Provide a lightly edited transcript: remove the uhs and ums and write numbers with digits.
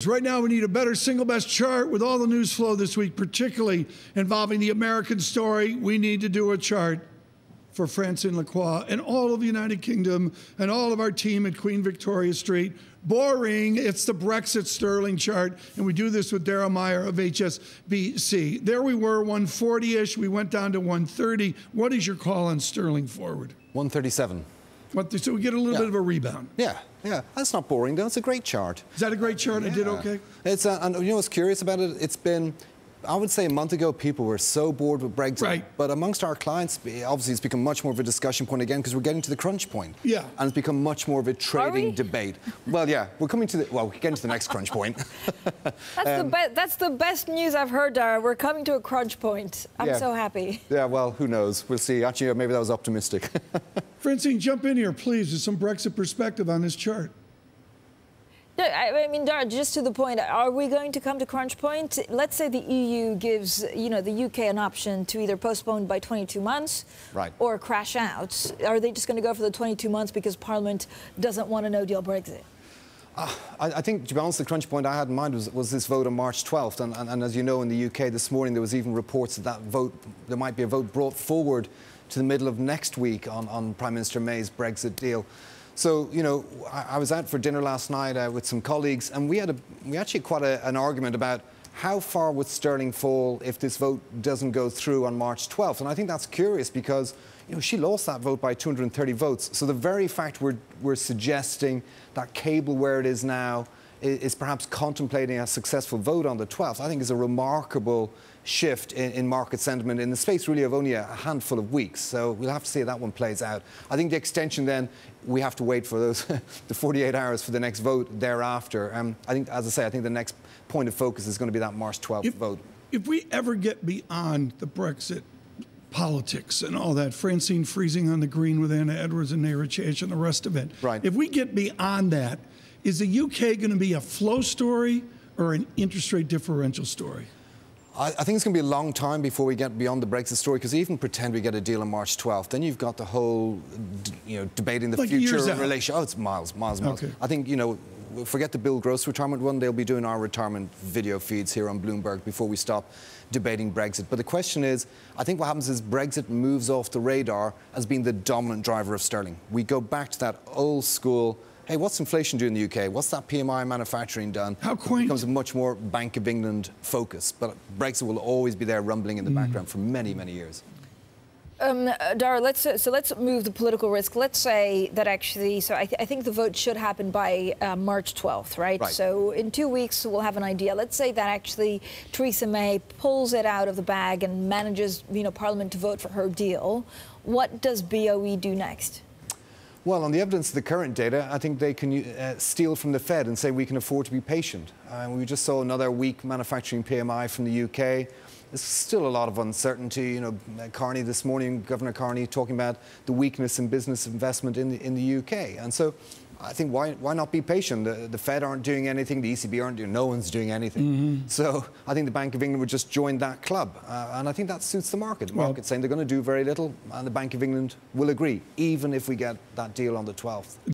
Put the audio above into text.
Right now, we need a better single best chart with all the news flow this week, particularly involving the American story. We need to do a chart for Francine Lacroix and all of the United Kingdom and all of our team at Queen Victoria Street. Boring. It's the Brexit sterling chart, and we do this with Daragh Maher of HSBC. There we were, 140-ish. We went down to 130. What is your call on sterling forward? 137. So we get a little bit of a rebound. Yeah. That's not boring, though. It's a great chart. Is that a great chart? Yeah. I did okay? It's and you know what's curious about it? It's been, I would say a month ago, people were so bored with Brexit. Right. But amongst our clients, obviously it's become much more of a discussion point again because we're getting to the crunch point. Yeah. And it's become much more of a trading debate. Well, yeah, we're coming to the, well, we're getting to the next crunch point. That's the best news I've heard, Daragh. We're coming to a crunch point. I'm so happy. Yeah, well, who knows? We'll see. Actually, maybe that was optimistic. Francine, jump in here, please, with some Brexit perspective on this chart. I mean, Daragh, just to the point, are we going to come to crunch point? Let's say the EU gives, the UK an option to either postpone by 22 months or crash out. Are they just going to go for the 22 months because Parliament doesn't want a no-deal Brexit? I think, to be honest, the crunch point I had in mind was this vote on March 12th. And as you know, in the UK this morning, there was even reports that vote, there might be a vote brought forward to the middle of next week on Prime Minister May's Brexit deal. So, I was out for dinner last night with some colleagues, and we actually had quite an argument about how far would sterling fall if this vote doesn't go through on March 12th. And I think that's curious because, she lost that vote by 230 votes. So the very fact we're suggesting that cable where it is now is perhaps contemplating a successful vote on the 12th, I think is a remarkable shift in market sentiment in the space really of only a handful of weeks. So we'll have to see how that one plays out. I think the extension then, we have to wait for those the 48 hours for the next vote thereafter. I think, as I say, I think the next point of focus is going to be that March 12th vote. If we ever get beyond the Brexit politics and all that, Francine freezing on the green with Anna Edwards and Nehru Chase and the rest of it, if we get beyond that, is the UK going to be a flow story or an interest rate differential story? I think it's going to be a long time before we get beyond the Brexit story, because even pretend we get a deal on March 12th, then you've got the whole, debating the future relation. Oh, it's miles. Okay. I think, forget the Bill Gross retirement one. They'll be doing our retirement video feeds here on Bloomberg before we stop debating Brexit. But the question is, I think what happens is Brexit moves off the radar as being the dominant driver of sterling. We go back to that old school, hey, what's inflation doing in the UK? What's that PMI manufacturing done? How quaint. It becomes a much more Bank of England focus. But Brexit will always be there rumbling in the background for many, many years. Daragh, let's move the political risk. Let's say that actually, I think the vote should happen by March 12th, right? So in 2 weeks, we'll have an idea. Let's say that actually Theresa May pulls it out of the bag and manages, Parliament to vote for her deal. What does BOE do next? Well, on the evidence of the current data, I think they can steal from the Fed and say we can afford to be patient. We just saw another weak manufacturing PMI from the UK. There's still a lot of uncertainty. Carney this morning, Governor Carney, talking about the weakness in business investment in the UK. And so I think why not be patient? The Fed aren't doing anything, the ECB aren't doing, no one's doing anything. So I think the Bank of England would just join that club. And I think that suits the market. The market's saying they're going to do very little, and the Bank of England will agree, even if we get that deal on the 12th.